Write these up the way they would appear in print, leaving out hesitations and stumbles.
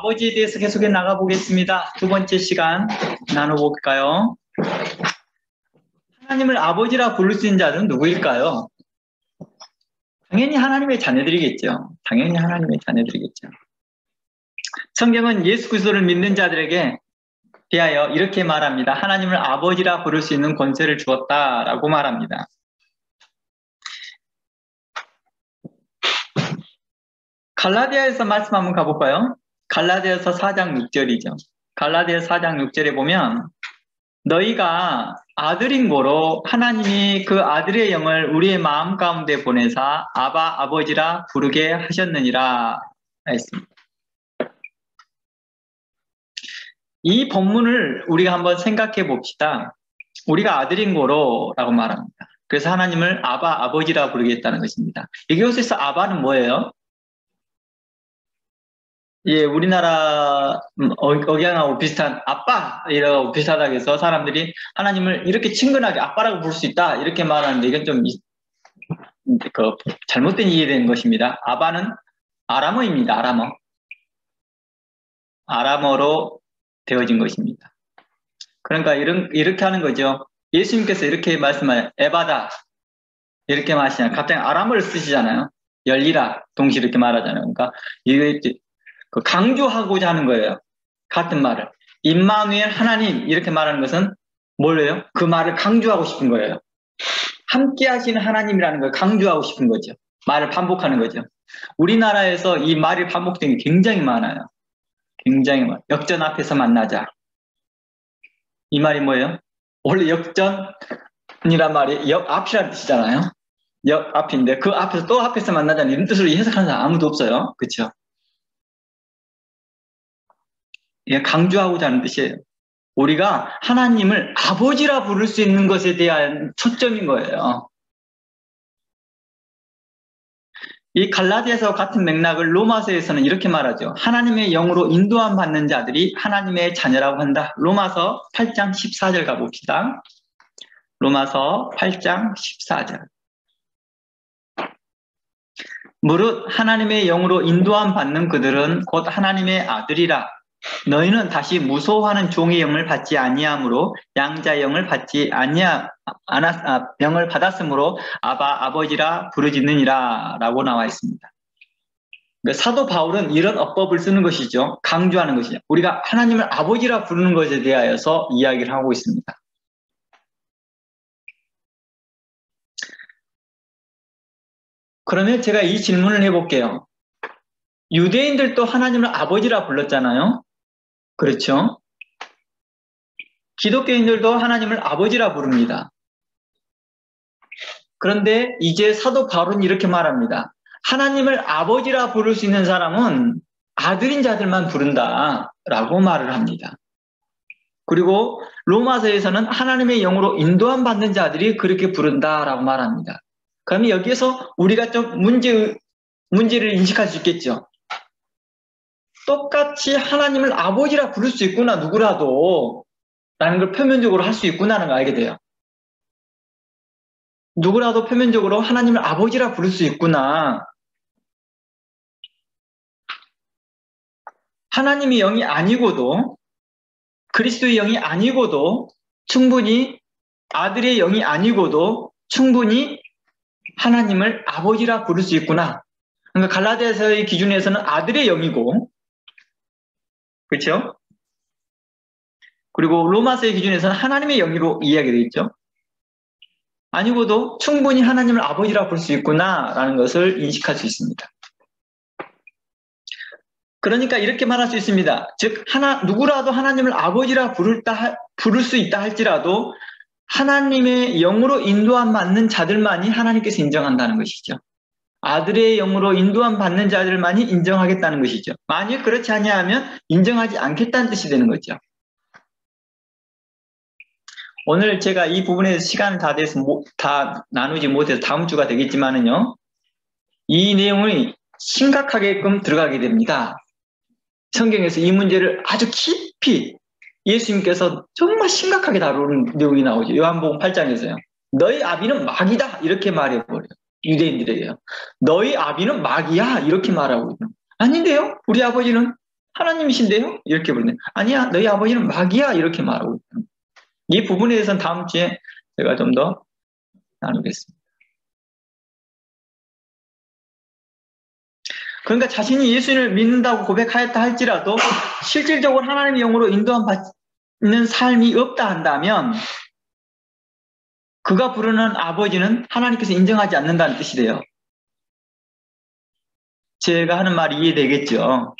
아버지에 대해서 계속해 나가보겠습니다. 두 번째 시간 나눠볼까요? 하나님을 아버지라 부를 수 있는 자는 누구일까요? 당연히 하나님의 자녀들이겠죠. 당연히 하나님의 자녀들이겠죠. 성경은 예수 그리스도를 믿는 자들에게 대하여 이렇게 말합니다. 하나님을 아버지라 부를 수 있는 권세를 주었다라고 말합니다. 갈라디아에서 말씀 한번 가볼까요? 갈라디아서 4장 6절이죠. 갈라디아 4장 6절에 보면 너희가 아들인 고로 하나님이 그 아들의 영을 우리의 마음 가운데 보내사 아바 아버지라 부르게 하셨느니라 했습니다. 이 본문을 우리가 한번 생각해 봅시다. 우리가 아들인 고로 라고 말합니다. 그래서 하나님을 아바 아버지라 부르겠다는 것입니다. 이곳에서 아바는 뭐예요? 예, 우리나라 억양하고 비슷한 아빠 이라고 비슷하다고 해서 사람들이 하나님을 이렇게 친근하게 아빠라고 부를 수 있다 이렇게 말하는데 이건 좀 잘못된 이해된 것입니다. 아바는 아람어입니다. 아람어로 되어진 것입니다. 그러니까 이렇게 하는 거죠. 예수님께서 이렇게 말씀하세요. 에바다 이렇게 말하시잖아요. 갑자기 아람어를 쓰시잖아요. 열리라 동시에 이렇게 말하잖아요. 그러니까 이게 강조하고자 하는 거예요. 같은 말을. 임마누엘 하나님 이렇게 말하는 것은 뭘래요? 그 말을 강조하고 싶은 거예요. 함께 하시는 하나님이라는 걸 강조하고 싶은 거죠. 말을 반복하는 거죠. 우리나라에서 이 말이 반복된 게 굉장히 많아요. 굉장히 많아요. 역전 앞에서 만나자. 이 말이 뭐예요? 원래 역전이란 말이 역 앞이라는 뜻이잖아요. 역 앞인데 그 앞에서 또 앞에서 만나자는 이런 뜻으로 해석하는 사람 아무도 없어요. 그렇죠? 예, 강조하고자 하는 뜻이에요. 우리가 하나님을 아버지라 부를 수 있는 것에 대한 초점인 거예요. 이 갈라디아서 같은 맥락을 로마서에서는 이렇게 말하죠. 하나님의 영으로 인도함 받는 자들이 하나님의 자녀라고 한다. 로마서 8장 14절 가봅시다. 로마서 8장 14절. 무릇 하나님의 영으로 인도함 받는 그들은 곧 하나님의 아들이라. 너희는 다시 무소하는 종의 영을 받지 아니하므로 양자의 영을 받지 영을 받았으므로 아바 아버지라 부르짖느니라 라고 나와 있습니다. 그러니까 사도 바울은 이런 어법을 쓰는 것이죠. 강조하는 것이죠. 우리가 하나님을 아버지라 부르는 것에 대하여서 이야기를 하고 있습니다. 그러면 제가 이 질문을 해볼게요. 유대인들도 하나님을 아버지라 불렀잖아요. 그렇죠? 기독교인들도 하나님을 아버지라 부릅니다. 그런데 이제 사도 바울은 이렇게 말합니다. 하나님을 아버지라 부를 수 있는 사람은 아들인 자들만 부른다라고 말을 합니다. 그리고 로마서에서는 하나님의 영으로 인도함 받는 자들이 그렇게 부른다라고 말합니다. 그러면 여기에서 우리가 좀 문제를 인식할 수 있겠죠. 똑같이 하나님을 아버지라 부를 수 있구나 누구라도 라는 걸 표면적으로 할 수 있구나는 걸 알게 돼요. 누구라도 표면적으로 하나님을 아버지라 부를 수 있구나. 하나님의 영이 아니고도 그리스도의 영이 아니고도 충분히 아들의 영이 아니고도 충분히 하나님을 아버지라 부를 수 있구나. 그러니까 갈라디아서의 기준에서는 아들의 영이고 그렇죠? 그리고 로마서의 기준에서는 하나님의 영으로 이야기되어 있죠. 아니고도 충분히 하나님을 아버지라 부를 수 있구나라는 것을 인식할 수 있습니다. 그러니까 이렇게 말할 수 있습니다. 즉 누구라도 하나님을 아버지라 부를 수 있다 할지라도 하나님의 영으로 인도함 받는 자들만이 하나님께서 인정한다는 것이죠. 아들의 영으로 인도함 받는 자들만이 인정하겠다는 것이죠. 만약 그렇지 아니하면 인정하지 않겠다는 뜻이 되는 거죠. 오늘 제가 이 부분에서 시간을 다 나누지 못해서 다음 주가 되겠지만은요, 이 내용이 심각하게끔 들어가게 됩니다. 성경에서 이 문제를 아주 깊이 예수님께서 정말 심각하게 다루는 내용이 나오죠. 요한복음 8장에서요. 너희 아비는 마귀다 이렇게 말해버려요. 유대인들에게요. 너희 아비는 마귀야 이렇게 말하고 있어요. 아닌데요? 우리 아버지는 하나님이신데요? 이렇게 부르네. 아니야, 너희 아버지는 마귀야. 이렇게 말하고 있다. 이 부분에 대해서는 다음 주에 제가 좀 더 나누겠습니다. 그러니까 자신이 예수님을 믿는다고 고백하였다 할지라도 실질적으로 하나님의 영으로 인도함 받는 삶이 없다 한다면 그가 부르는 아버지는 하나님께서 인정하지 않는다는 뜻이 돼요. 제가 하는 말이 이해되겠죠?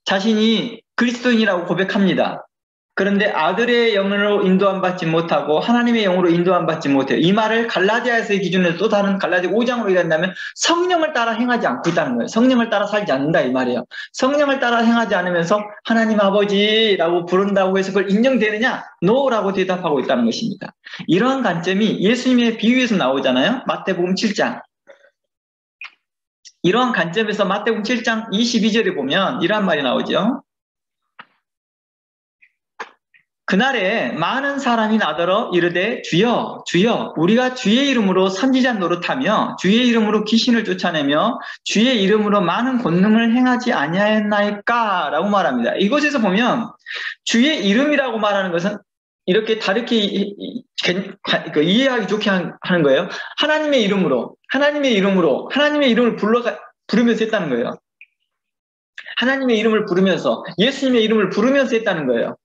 자신이 그리스도인이라고 고백합니다. 그런데 아들의 영으로 인도함 받지 못하고 하나님의 영으로 인도함 받지 못해요. 이 말을 갈라디아서의 기준에서 또 다른 갈라디아 5장으로 얘기한다면 성령을 따라 행하지 않고 있다는 거예요. 성령을 따라 살지 않는다 이 말이에요. 성령을 따라 행하지 않으면서 하나님 아버지라고 부른다고 해서 그걸 인정되느냐? 노라고 대답하고 있다는 것입니다. 이러한 관점이 예수님의 비유에서 나오잖아요. 마태복음 7장. 이러한 관점에서 마태복음 7장 22절에 보면 이러한 말이 나오죠. 그날에 많은 사람이 나더러 이르되 주여 주여 우리가 주의 이름으로 선지자 노릇하며 주의 이름으로 귀신을 쫓아내며 주의 이름으로 많은 권능을 행하지 아니하였나이까 라고 말합니다. 이곳에서 보면 주의 이름이라고 말하는 것은 이렇게 다르게 이해하기 좋게 하는 거예요. 하나님의 이름으로 부르면서 했다는 거예요. 하나님의 이름을 부르면서 예수님의 이름을 부르면서 했다는 거예요.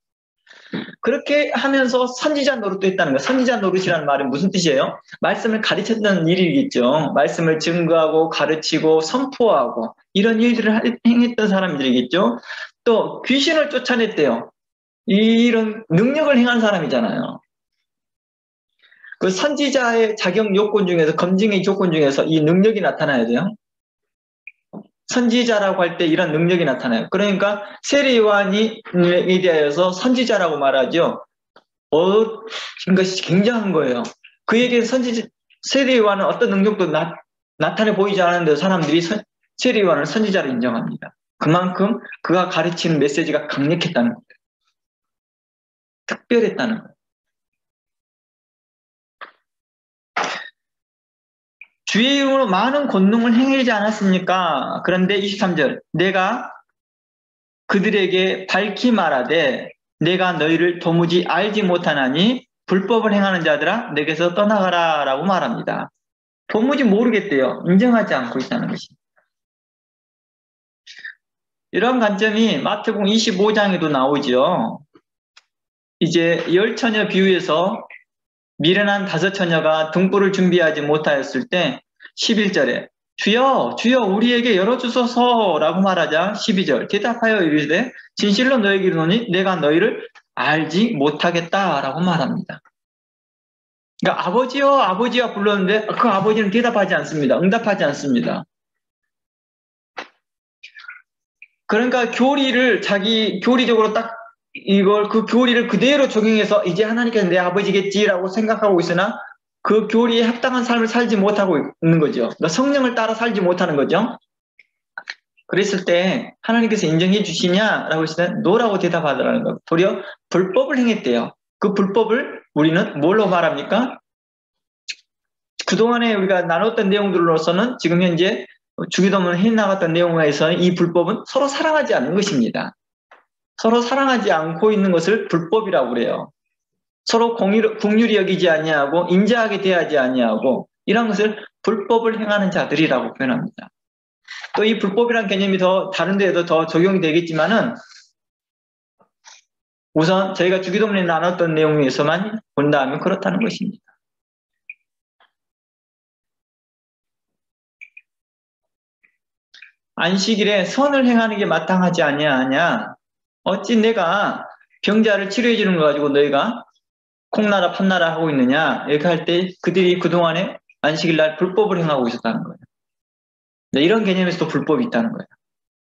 그렇게 하면서 선지자 노릇도 했다는 거예요. 선지자 노릇이라는 말은 무슨 뜻이에요? 말씀을 가르쳤던 일이겠죠. 말씀을 증거하고 가르치고 선포하고 이런 일들을 행했던 사람들이겠죠. 또 귀신을 쫓아냈대요. 이런 능력을 행한 사람이잖아요. 그 선지자의 자격 요건 중에서 검증의 조건 중에서 이 능력이 나타나야 돼요. 선지자라고 할 때 이런 능력이 나타나요. 그러니까 세례 요한에 대하여서 선지자라고 말하죠. 이것이 굉장한 거예요. 그에게 세례 요한은 어떤 능력도 나타내 보이지 않았는데 사람들이 세례 요한을 선지자로 인정합니다. 그만큼 그가 가르치는 메시지가 강력했다는 거예요. 특별했다는 거예요. 주의 이름으로 많은 권능을 행하지 않았습니까? 그런데 23절 내가 그들에게 밝히 말하되 내가 너희를 도무지 알지 못하나니 불법을 행하는 자들아 내게서 떠나가라 라고 말합니다. 도무지 모르겠대요. 인정하지 않고 있다는 것입니다. 이런 관점이 마태복음 25장에도 나오죠. 이제 10처녀 비유에서 미련한 5처녀가 등불을 준비하지 못하였을 때 11절에 주여 주여 우리에게 열어주소서 라고 말하자 12절 대답하여 이르되 진실로 너에게 이르노니 내가 너희를 알지 못하겠다 라고 말합니다. 그러니까 아버지여 아버지야 불렀는데 그 아버지는 대답하지 않습니다. 응답하지 않습니다. 그러니까 교리를 자기 교리적으로 딱 그 교리를 그대로 적용해서 이제 하나님께서 내 아버지겠지라고 생각하고 있으나 그 교리에 합당한 삶을 살지 못하고 있는 거죠. 그러니까 성령을 따라 살지 못하는 거죠. 그랬을 때 하나님께서 인정해 주시냐라고 했을 때 노라고 대답하더라는 거예요. 도리어 불법을 행했대요. 그 불법을 우리는 뭘로 말합니까? 그동안에 우리가 나눴던 내용들로서는 지금 현재 주기도문을 해나갔던 내용에서는 이 불법은 서로 사랑하지 않는 것입니다. 서로 사랑하지 않고 있는 것을 불법이라고 그래요. 서로 긍휼히 여기지 아니하고 인자하게 대하지 아니하고 이런 것을 불법을 행하는 자들이라고 표현합니다. 또 이 불법이라는 개념이 더 다른 데에도 더 적용이 되겠지만은 우선 저희가 주기도문에 나눴던 내용에서만 본다면 그렇다는 것입니다. 안식일에 선을 행하는 게 마땅하지 아니하냐? 어찌 내가 병자를 치료해 주는 거 가지고 너희가 콩나라 판나라 하고 있느냐? 이렇게 할 때 그들이 그동안에 안식일날 불법을 행하고 있었다는 거예요. 네, 이런 개념에서도 불법이 있다는 거예요.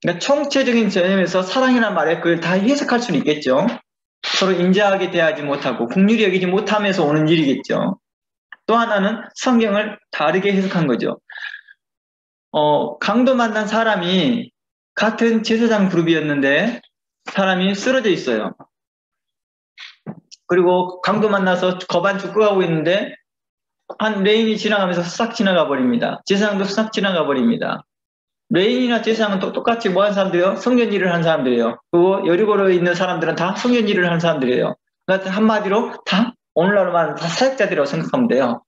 그러니까 총체적인 개념에서 사랑이라는 말에 그걸 다 해석할 수는 있겠죠. 서로 인자하게 대하지 못하고 긍휼히 여기지 못하면서 오는 일이겠죠. 또 하나는 성경을 다르게 해석한 거죠. 강도 만난 사람이 같은 제사장 그룹이었는데 사람이 쓰러져 있어요. 그리고 강도 만나서 거반 죽고 가고 있는데 한 레인이 지나가면서 싹 지나가 버립니다. 제사장도 싹 지나가 버립니다. 레인이나 제사장은 똑같이 뭐 하는 사람들이에요? 성전 일을 하는 사람들이에요. 그리고 여리고로에 있는 사람들은 다 성전 일을 하는 사람들이에요. 그러니까 한마디로 다 오늘날만 다 사역자들이라고 생각하면 돼요.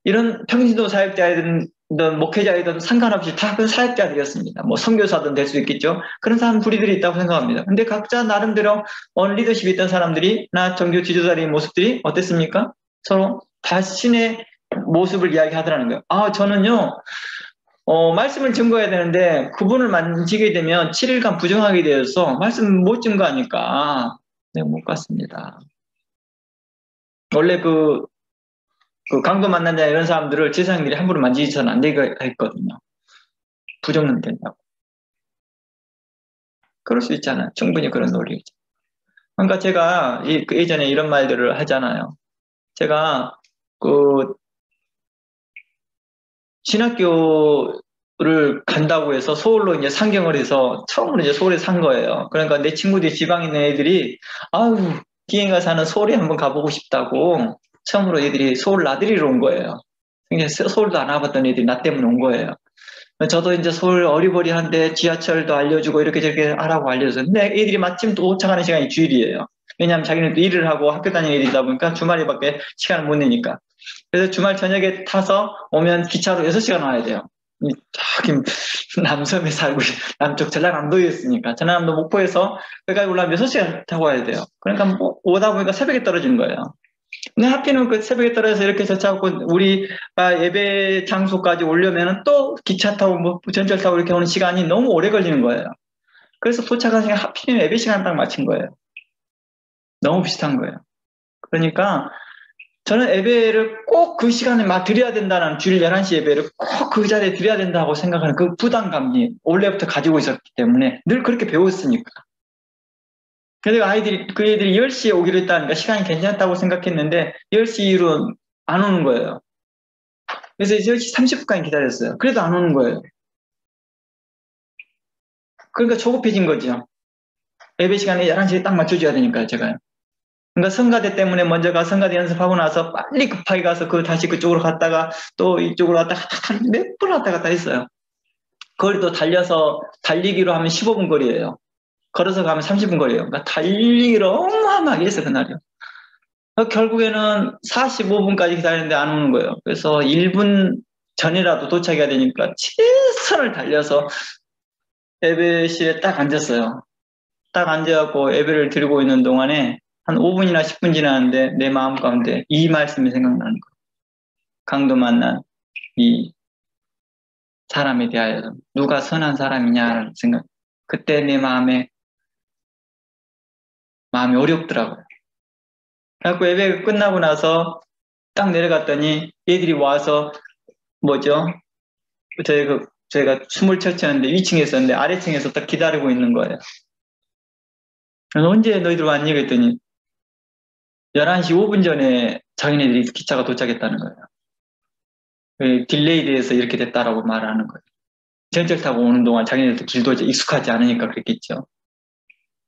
이런 평신도 사역자이든 목회자이든 상관없이 다 그 사역자들이었습니다. 뭐 선교사든 될 수 있겠죠. 그런 사람 부리들이 있다고 생각합니다. 근데 각자 나름대로 리더십이 있던 사람들이 나 종교 지도자의 모습들이 어땠습니까? 서로 자신의 모습을 이야기하더라는 거예요. 아, 저는요, 말씀을 증거해야 되는데 그분을 만지게 되면 7일간 부정하게 되어서 말씀 못 증거하니까 내가 못 갔습니다. 원래 그 강도 만난 자 이런 사람들을 제사장들이 함부로 만지서는 안 되게 했거든요. 부정은 된다고. 그럴 수 있잖아요. 충분히 그런 논리죠. 그러니까 제가 그 예전에 이런 말들을 하잖아요. 제가 그 신학교를 간다고 해서 서울로 이제 상경을 해서 처음으로 이제 서울에 산 거예요. 그러니까 내 친구들이 지방에 있는 애들이 아유 기행가 사는 서울에 한번 가보고 싶다고 처음으로 애들이 서울 나들이로 온 거예요. 서울도 안 와봤던 애들이 나 때문에 온 거예요. 저도 이제 서울 어리버리한데 지하철도 알려주고 이렇게 저렇게 하라고 알려줘서 근데 애들이 마침 도착하는 시간이 주일이에요. 왜냐하면 자기는 또 일을 하고 학교 다니는 애들이다 보니까 주말에밖에 시간을 못 내니까. 그래서 주말 저녁에 타서 오면 기차로 6시간 와야 돼요. 저기 남섬에 살고 남쪽 전라남도에 있으니까 전라남도 목포에서 여기까지 올라면 6시간 타고 와야 돼요. 그러니까 뭐 오다 보니까 새벽에 떨어지는 거예요. 근데 하필은 그 새벽에 떨어져서 이렇게 저차고 우리가 예배 장소까지 오려면은 또 기차 타고 뭐 전철 타고 이렇게 오는 시간이 너무 오래 걸리는 거예요. 그래서 도착한 시간 하필이면 예배 시간 딱 맞춘 거예요. 너무 비슷한 거예요. 그러니까 저는 예배를 꼭 그 시간에 막 드려야 된다는 주일 11시 예배를 꼭 그 자리에 드려야 된다고 생각하는 그 부담감이 원래부터 가지고 있었기 때문에 늘 그렇게 배웠으니까. 그래서 그 애들이 10시에 오기로 했다니까 시간이 괜찮다고 생각했는데 10시 이후로 안 오는 거예요. 그래서 10시 30분까지 기다렸어요. 그래도 안 오는 거예요. 그러니까 조급해진 거죠. 예배 시간에 11시에 딱 맞춰줘야 되니까요, 제가요. 그러니까 성가대 때문에 먼저 성가대 연습하고 나서 빨리 급하게 가서 다시 그쪽으로 갔다가 또 이쪽으로 갔다가 몇 번 왔다 갔다 했어요. 거리도 달리기로 하면 15분 거리예요. 걸어서 가면 30분 거리예요. 그러니까 달리기를 어마어마하게 했어요, 그날이요. 결국에는 45분까지 기다렸는데 안 오는 거예요. 그래서 1분 전이라도 도착해야 되니까 최선을 달려서 예배실에 딱 앉았어요. 딱 앉아갖고 예배를 드리고 있는 동안에 한 5분이나 10분 지났는데 내 마음 가운데 이 말씀이 생각나는 거예요. 강도 만난 이 사람에 대하여 누가 선한 사람이냐는 생각. 그때 내 마음이 어렵더라고요. 그래갖고 예배가 끝나고 나서 딱 내려갔더니 얘들이 와서 뭐죠? 저희가 춤을 췄었는데 위층에 있었는데 아래층에서 딱 기다리고 있는 거예요. 그래서 언제 너희들 왔니? 그랬더니 11시 5분 전에 자기네들이 기차가 도착했다는 거예요. 딜레이 돼서 이렇게 됐다라고 말하는 거예요. 전철 타고 오는 동안 자기네들도 길도 익숙하지 않으니까 그랬겠죠.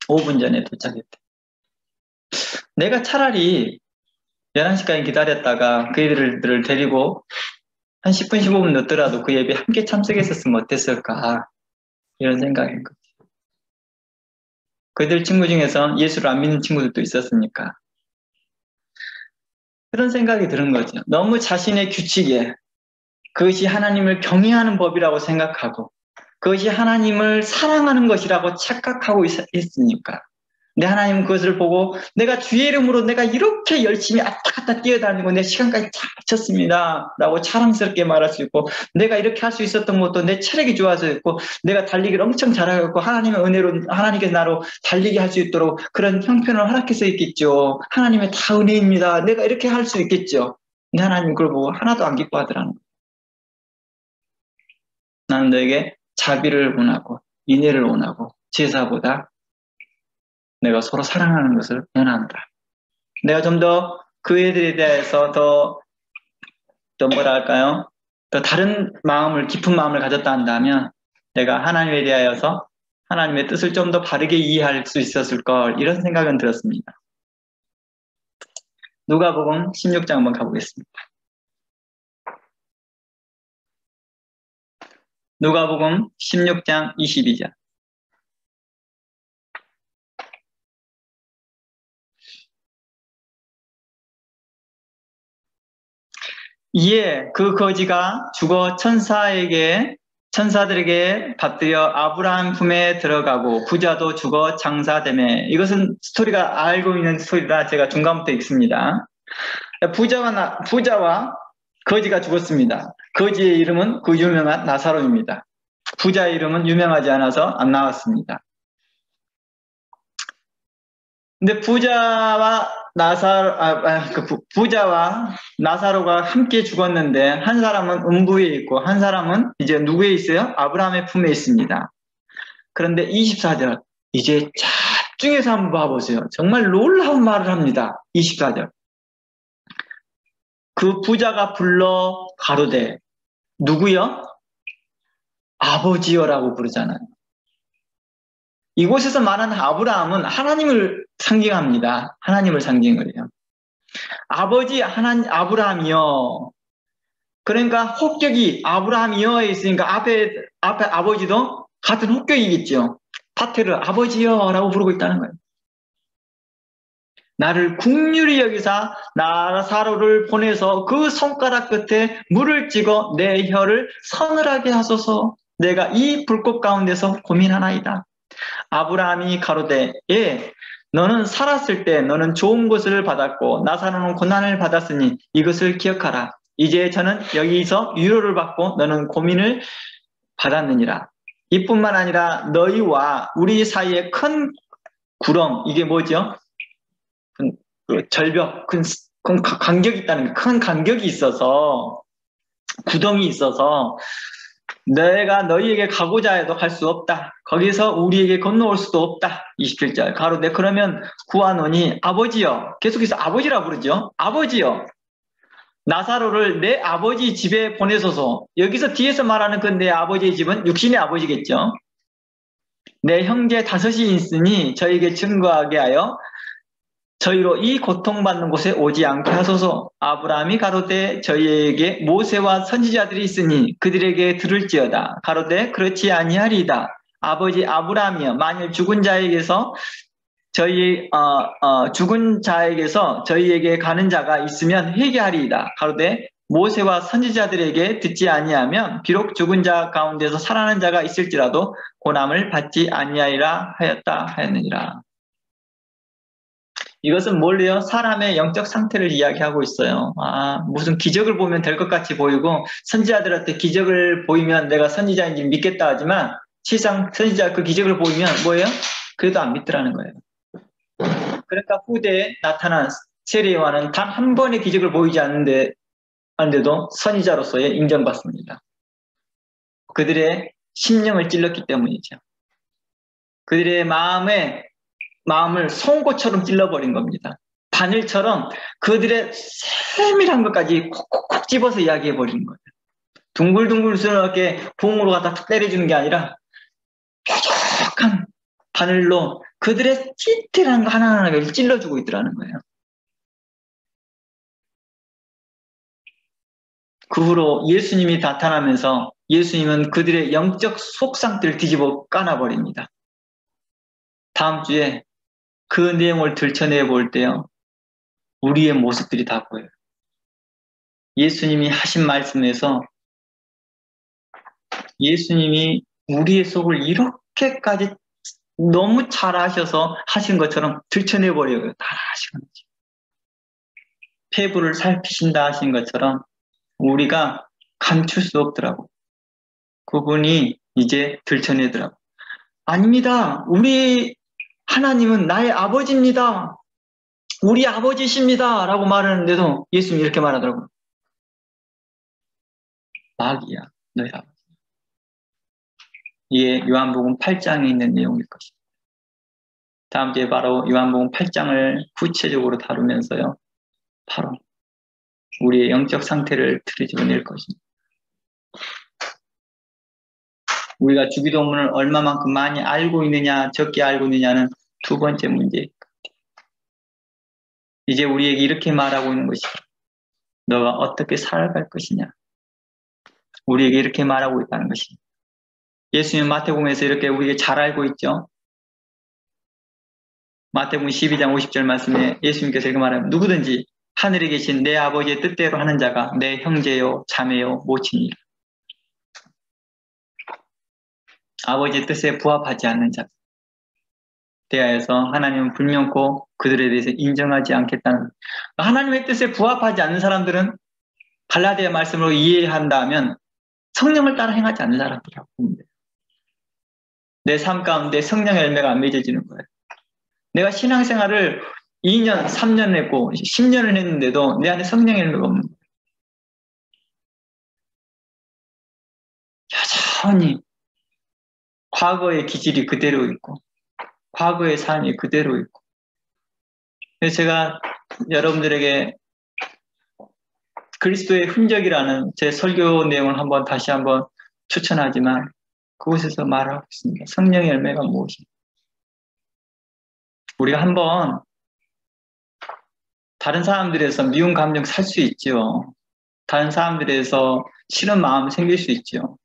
5분 전에 도착했대. 내가 차라리 11시까지 기다렸다가 그 애들을 데리고 한 10분, 15분 늦더라도 그 예배 함께 참석했었으면 어땠을까. 이런 생각인 거죠. 그들 친구 중에서 예수를 안 믿는 친구들도 있었으니까. 그런 생각이 드는 거죠. 너무 자신의 규칙에 그것이 하나님을 경외하는 법이라고 생각하고 그것이 하나님을 사랑하는 것이라고 착각하고 있으니까. 근데 하나님은 그것을 보고 내가 주의 이름으로 내가 이렇게 열심히 왔다 갔다 뛰어다니고 내 시간까지 잘 마쳤습니다 라고 자랑스럽게 말할 수 있고 내가 이렇게 할 수 있었던 것도 내 체력이 좋아서 있고 내가 달리기를 엄청 잘하고 하나님의 은혜로 하나님께서 나로 달리게 할 수 있도록 그런 형편을 허락해서 있겠죠. 하나님의 다 은혜입니다. 내가 이렇게 할 수 있겠죠. 근데 하나님 그걸 보고 하나도 안 기뻐하더라는 거예요. 나는 너에게 자비를 원하고 인애를 원하고 제사보다 내가 서로 사랑하는 것을 원한다. 내가 좀 더 그 애들에 대해서 더 뭐랄까요? 더 다른 마음을, 깊은 마음을 가졌다 한다면 내가 하나님에 대하여서 하나님의 뜻을 좀 더 바르게 이해할 수 있었을 걸 이런 생각은 들었습니다. 누가복음 16장 한번 가보겠습니다. 누가복음 16장 22절. 이에 그 거지가 죽어 천사들에게 받들여 아브라함 품에 들어가고 부자도 죽어 장사되매. 이것은 스토리가 알고 있는 스토리라 제가 중간부터 읽습니다. 부자와 거지가 죽었습니다. 거지의 이름은 그 유명한 나사로입니다. 부자의 이름은 유명하지 않아서 안 나왔습니다. 근데 부자와 나사로가 함께 죽었는데 한 사람은 음부에 있고 한 사람은 이제 누구에 있어요? 아브라함의 품에 있습니다. 그런데 24절 이제 집중해서 한번 봐보세요. 정말 놀라운 말을 합니다. 24절 그 부자가 불러 가로되 누구요? 아버지여라고 부르잖아요. 이곳에서 말하는 아브라함은 하나님을 상징합니다. 하나님을 상징을 해요. 아버지 아브라함이요. 그러니까 혹격이 아브라함이여에 있으니까 앞에 아버지도 같은 혹격이겠죠. 파테르 아버지여라고 부르고 있다는 거예요. 나를 긍휼히 여기사 나사로를 보내서 그 손가락 끝에 물을 찍어 내 혀를 서늘하게 하소서. 내가 이 불꽃 가운데서 고민하나이다. 아브라함이 가로되 예, 너는 살았을 때 너는 좋은 것을 받았고 나사로는 고난을 받았으니 이것을 기억하라. 이제 저는 여기서 위로를 받고 너는 고민을 받았느니라. 이뿐만 아니라 너희와 우리 사이에 큰 구렁, 이게 뭐죠? 그 절벽, 큰 간격이 있다는 큰 간격이 있어서 구덩이 있어서 내가 너희에게 가고자 해도 갈 수 없다. 거기서 우리에게 건너올 수도 없다. 27절 가로되 그러면 구하노니 아버지여, 계속해서 아버지라 부르죠. 아버지여 나사로를 내 아버지 집에 보내소서. 여기서 뒤에서 말하는 그 내 아버지의 집은 육신의 아버지겠죠. 내 형제 5이 있으니 저에게 증거하게 하여 저희로 이 고통받는 곳에 오지 않게 하소서. 아브라함이 가로되 저희에게 모세와 선지자들이 있으니 그들에게 들을지어다. 가로되 그렇지 아니하리이다. 아버지 아브라함이여 만일 죽은 자에게서 저희에게 가는 자가 있으면 회개하리이다. 가로되 모세와 선지자들에게 듣지 아니하면 비록 죽은 자 가운데서 살아난 자가 있을지라도 고난을 받지 아니하리라 하였느니라. 이것은 뭘요? 사람의 영적 상태를 이야기하고 있어요. 무슨 기적을 보면 될 것 같이 보이고 선지자들한테 기적을 보이면 내가 선지자인지 믿겠다 하지만 실상 선지자 그 기적을 보이면 뭐예요? 그래도 안 믿더라는 거예요. 그러니까 후대에 나타난 세례 요한은 단 한 번의 기적을 보이지 않는데도 선지자로서의 인정받습니다. 그들의 심령을 찔렀기 때문이죠. 그들의 마음을 송곳처럼 찔러버린 겁니다. 바늘처럼 그들의 세밀한 것까지 콕콕콕 집어서 이야기해버리는 거예요. 둥글둥글스럽게 봉으로 갖다 툭 때려주는 게 아니라 뾰족한 바늘로 그들의 찌릿한 거 하나하나를 찔러주고 있더라는 거예요. 그 후로 예수님이 나타나면서 예수님은 그들의 영적 속상태를 뒤집어 까놔버립니다. 다음 주에 그 내용을 들춰내 볼 때요, 우리의 모습들이 다 보여요. 예수님이 하신 말씀에서 예수님이 우리의 속을 이렇게까지 너무 잘 아셔서 하신 것처럼 들춰내버려요. 다 하신 거지. 폐부를 살피신다 하신 것처럼 우리가 감출 수 없더라고. 그분이 이제 들춰내더라고. 아닙니다. 우리 하나님은 나의 아버지입니다. 우리 아버지십니다. 라고 말하는데도 예수님이 이렇게 말하더라고요. 마귀야, 너희 아버지. 이게 요한복음 8장에 있는 내용일 것입니다. 다음 주에 바로 요한복음 8장을 구체적으로 다루면서요, 바로 우리의 영적 상태를 들여집어낼 것입니다. 우리가 주기도문을 얼마만큼 많이 알고 있느냐, 적게 알고 있느냐는 두 번째 문제일 것 같아요. 이제 우리에게 이렇게 말하고 있는 것이죠. 너가 어떻게 살아갈 것이냐. 우리에게 이렇게 말하고 있다는 것입니다. 예수님 마태복음에서 이렇게 우리가 잘 알고 있죠. 마태복음 12장 50절 말씀에 예수님께서 이렇게 말하면 누구든지 하늘에 계신 내 아버지의 뜻대로 하는 자가 내 형제요 자매요 모친이라. 아버지의 뜻에 부합하지 않는 자 대하여서 하나님은 불명코 그들에 대해서 인정하지 않겠다는, 하나님의 뜻에 부합하지 않는 사람들은 갈라디아 말씀으로 이해한다면 성령을 따라 행하지 않는 사람들이라고 보면 돼요. 내 삶 가운데 성령의 열매가 안 맺어지는 거예요. 내가 신앙생활을 2년, 3년 했고 10년을 했는데도 내 안에 성령의 열매가 없는 거예요. 여전히 과거의 기질이 그대로 있고 과거의 삶이 그대로 있고. 그래서 제가 여러분들에게 그리스도의 흔적이라는 제 설교 내용을 다시 한번 추천하지만 그곳에서 말하고 있습니다. 성령의 열매가 무엇인가? 우리가 한번 다른 사람들에서 미운 감정 살 수 있죠. 다른 사람들에서 싫은 마음 생길 수 있죠.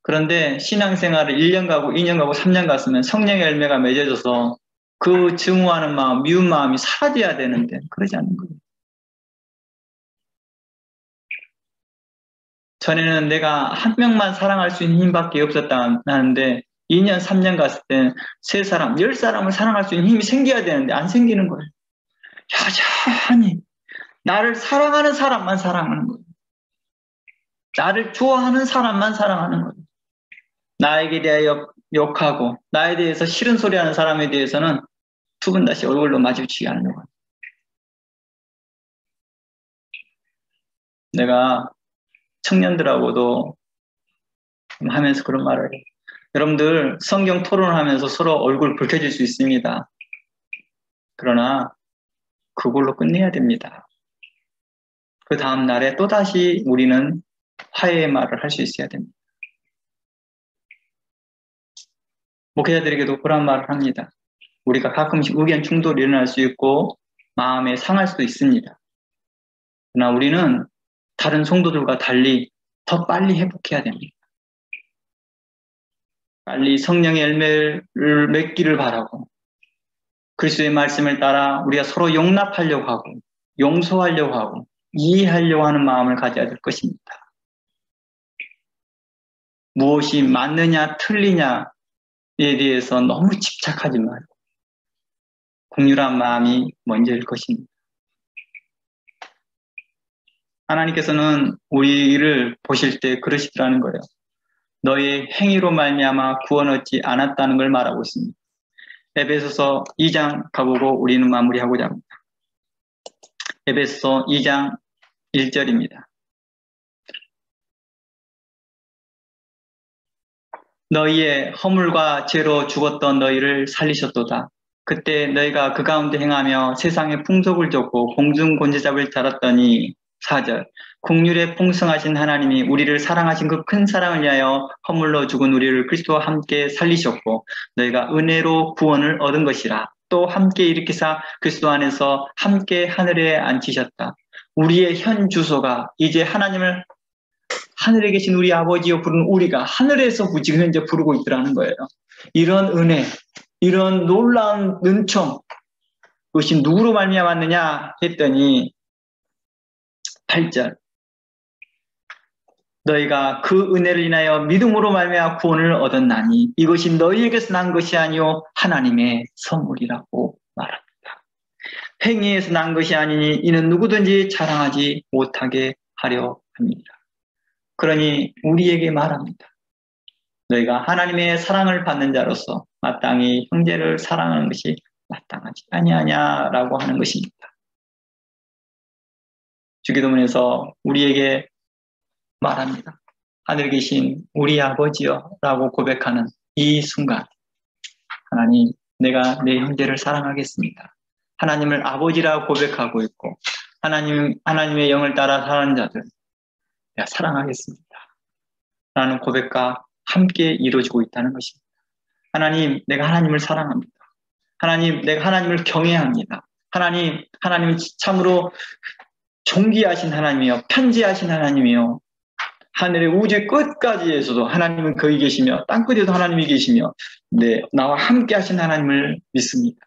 그런데 신앙생활을 1년 가고 2년 가고 3년 갔으면 성령의 열매가 맺어져서 그 증오하는 마음, 미운 마음이 사라져야 되는데 그러지 않는 거예요. 전에는 내가 한 명만 사랑할 수 있는 힘밖에 없었다는데 2년, 3년 갔을 때 3사람, 10사람을 사랑할 수 있는 힘이 생겨야 되는데 안 생기는 거예요. 여전히 나를 사랑하는 사람만 사랑하는 거예요. 나를 좋아하는 사람만 사랑하는 거예요. 나에게 대하여 욕하고 나에 대해서 싫은 소리 하는 사람에 대해서는 두 번 다시 얼굴로 마주치지 않는 거예요. 내가 청년들하고도 하면서 그런 말을 해요. 여러분들 성경 토론을 하면서 서로 얼굴 붉혀질 수 있습니다. 그러나 그걸로 끝내야 됩니다. 그 다음 날에 또다시 우리는 화해의 말을 할 수 있어야 됩니다. 목회자들에게도 그런 말을 합니다. 우리가 가끔씩 의견 충돌이 일어날 수 있고 마음에 상할 수도 있습니다. 그러나 우리는 다른 성도들과 달리 더 빨리 회복해야 됩니다. 빨리 성령의 열매를 맺기를 바라고 그리스도의 말씀을 따라 우리가 서로 용납하려고 하고 용서하려고 하고 이해하려고 하는 마음을 가져야 될 것입니다. 무엇이 맞느냐 틀리냐에 대해서 너무 집착하지 말고 긍휼한 마음이 먼저일 것입니다. 하나님께서는 우리를 보실 때 그러시더라는 거예요. 너의 행위로 말미암아 구원 얻지 않았다는 걸 말하고 있습니다. 에베소서 2장 가보고 우리는 마무리하고자 합니다. 에베소서 2장 1절입니다. 너희의 허물과 죄로 죽었던 너희를 살리셨도다. 그때 너희가 그 가운데 행하며 세상의 풍속을 쫓고 공중곤지잡을 달았더니 4절 긍휼에 풍성하신 하나님이 우리를 사랑하신 그 큰 사랑을 위하여 허물로 죽은 우리를 그리스도와 함께 살리셨고 너희가 은혜로 구원을 얻은 것이라. 또 함께 일으키사 그리스도 안에서 함께 하늘에 앉히셨다. 우리의 현 주소가 이제 하나님을 하늘에 계신 우리 아버지여 부르는 우리가 하늘에서 지금 현재 부르고 있더라는 거예요. 이런 은혜, 이런 놀라운 은총, 그것이 누구로 말미암았느냐 했더니 8절 너희가 그 은혜를 인하여 믿음으로 말미암아 구원을 얻었나니 이것이 너희에게서 난 것이 아니요 하나님의 선물이라고 말합니다. 행위에서 난 것이 아니니 이는 누구든지 자랑하지 못하게 하려 합니다. 그러니 우리에게 말합니다. 너희가 하나님의 사랑을 받는 자로서 마땅히 형제를 사랑하는 것이 마땅하지 아니하냐라고 하는 것입니다. 주기도문에서 우리에게 말합니다. 하늘에 계신 우리 아버지여 라고 고백하는 이 순간 하나님 내가 내 형제를 사랑하겠습니다. 하나님을 아버지라고 고백하고 있고 하나님의 영을 따라 사는 자들 내가 사랑하겠습니다. 라는 고백과 함께 이루어지고 있다는 것입니다. 하나님 내가 하나님을 사랑합니다. 하나님 내가 하나님을 경외합니다. 하나님은 참으로 존귀하신 하나님이요 편지하신 하나님이요 하늘의 우주 끝까지에서도 하나님은 거기 계시며 땅끝에도 하나님이 계시며 네, 나와 함께 하신 하나님을 믿습니다.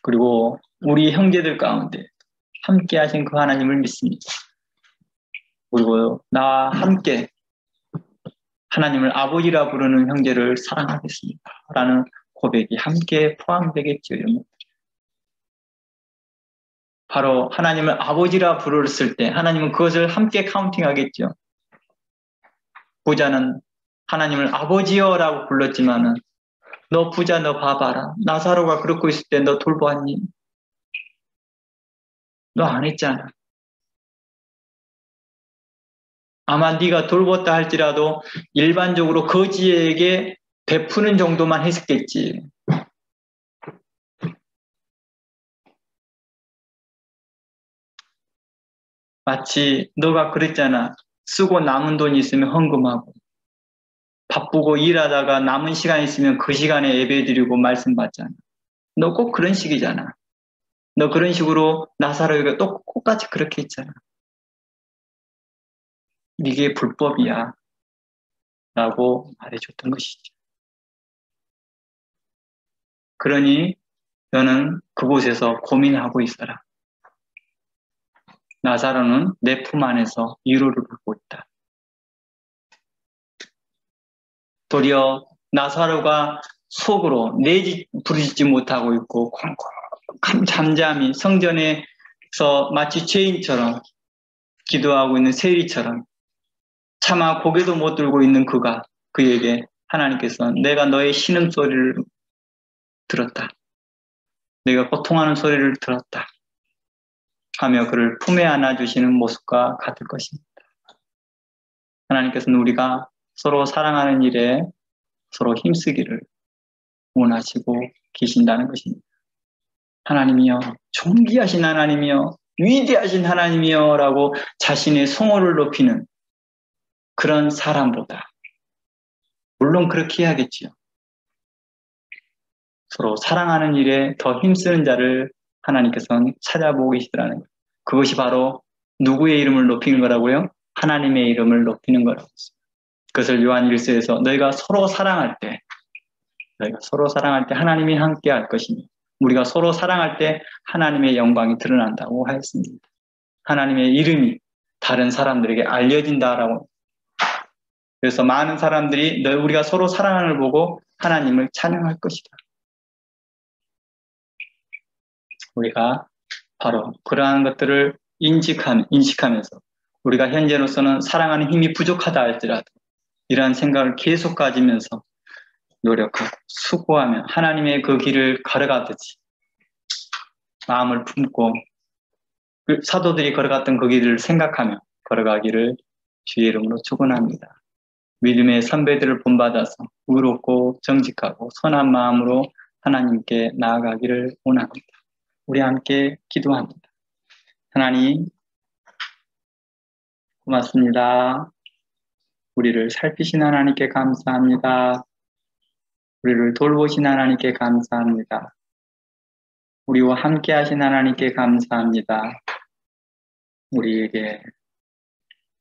그리고 우리 형제들 가운데 함께 하신 그 하나님을 믿습니다. 그리고 나와 함께 하나님을 아버지라 부르는 형제를 사랑하겠습니다. 라는 고백이 함께 포함되겠죠. 바로 하나님을 아버지라 부르었을 때 하나님은 그것을 함께 카운팅하겠죠. 부자는 하나님을 아버지여라고 불렀지만은 너 부자 너 봐봐라. 나사로가 그렇고 있을 때 너 돌보았니? 너 안 했잖아. 아마 네가 돌봤다 할지라도 일반적으로 거지에게 베푸는 정도만 했겠지. 마치 너가 그랬잖아. 쓰고 남은 돈이 있으면 헌금하고 바쁘고 일하다가 남은 시간 있으면 그 시간에 예배드리고 말씀 받잖아. 너 꼭 그런 식이잖아. 너 그런 식으로 나사로에게 똑같이 그렇게 했잖아. 이게 불법이야 라고 말해줬던 것이죠. 그러니 너는 그곳에서 고민하고 있어라. 나사로는 내 품 안에서 위로를 받고 있다. 도리어 나사로가 속으로 부르짖지 못하고 있고 콩콩 잠잠히 성전에서 마치 죄인처럼 기도하고 있는 세리처럼 차마 고개도 못 들고 있는 그에게 하나님께서 내가 너의 신음소리를 들었다. 내가 고통하는 소리를 들었다. 하며 그를 품에 안아주시는 모습과 같을 것입니다. 하나님께서는 우리가 서로 사랑하는 일에 서로 힘쓰기를 원하시고 계신다는 것입니다. 하나님이여, 존귀하신 하나님이여, 위대하신 하나님이여 라고 자신의 성호를 높이는 그런 사람보다 물론 그렇게 해야겠지요. 서로 사랑하는 일에 더 힘쓰는 자를 하나님께서는 찾아보고 계시더라는 거예요. 그것이 바로 누구의 이름을 높이는 거라고요? 하나님의 이름을 높이는 거라고 했어요. 그것을 요한 1서에서 너희가 서로 사랑할 때 하나님이 함께 할 것이며 우리가 서로 사랑할 때 하나님의 영광이 드러난다고 하였습니다. 하나님의 이름이 다른 사람들에게 알려진다라고. 그래서 많은 사람들이 우리가 서로 사랑하는 걸 보고 하나님을 찬양할 것이다. 우리가 바로 그러한 것들을 인식하면서 우리가 현재로서는 사랑하는 힘이 부족하다 할지라도 이러한 생각을 계속 가지면서 노력하고 수고하며 하나님의 그 길을 걸어가듯이 마음을 품고 사도들이 걸어갔던 그 길을 생각하며 걸어가기를 주의 이름으로 축원합니다. 믿음의 선배들을 본받아서 의롭고 정직하고 선한 마음으로 하나님께 나아가기를 원합니다. 우리 함께 기도합니다. 하나님 고맙습니다. 우리를 살피신 하나님께 감사합니다. 우리를 돌보신 하나님께 감사합니다. 우리와 함께 하신 하나님께 감사합니다. 우리에게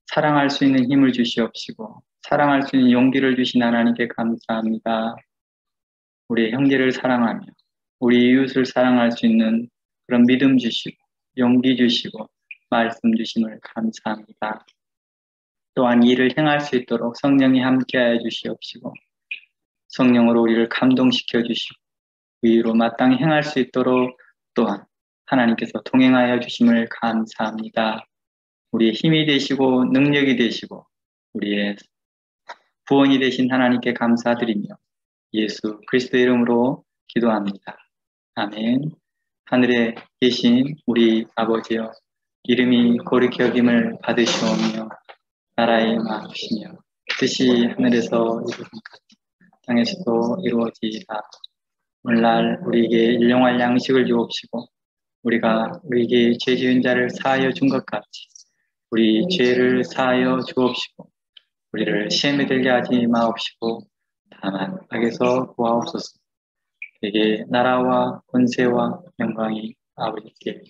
사랑할 수 있는 힘을 주시옵시고 사랑할 수 있는 용기를 주신 하나님께 감사합니다. 우리의 형제를 사랑하며 우리 이웃을 사랑할 수 있는 그런 믿음 주시고 용기 주시고 말씀 주심을 감사합니다. 또한 이를 행할 수 있도록 성령이 함께하여 주시옵시고 성령으로 우리를 감동시켜 주시고 위로 마땅히 행할 수 있도록 또한 하나님께서 동행하여 주심을 감사합니다. 우리의 힘이 되시고 능력이 되시고 우리의 구원이 되신 하나님께 감사드리며 예수 그리스도의 이름으로 기도합니다. 아멘. 하늘에 계신 우리 아버지여 이름이 거룩히 여김을 받으시오며 나라의 마음이시며 뜻이 하늘에서 이루어진 것 땅에서도 이루어지이다. 오늘날 우리에게 일용할 양식을 주옵시고 우리가 우리에게 죄 지은 자를 사하여 준 것 같이 우리 죄를 사하여 주옵시고 우리를 시험에 들게 하지 마옵시고 다만 악에서 구하옵소서. 되게 나라와 권세와 영광이 아버지께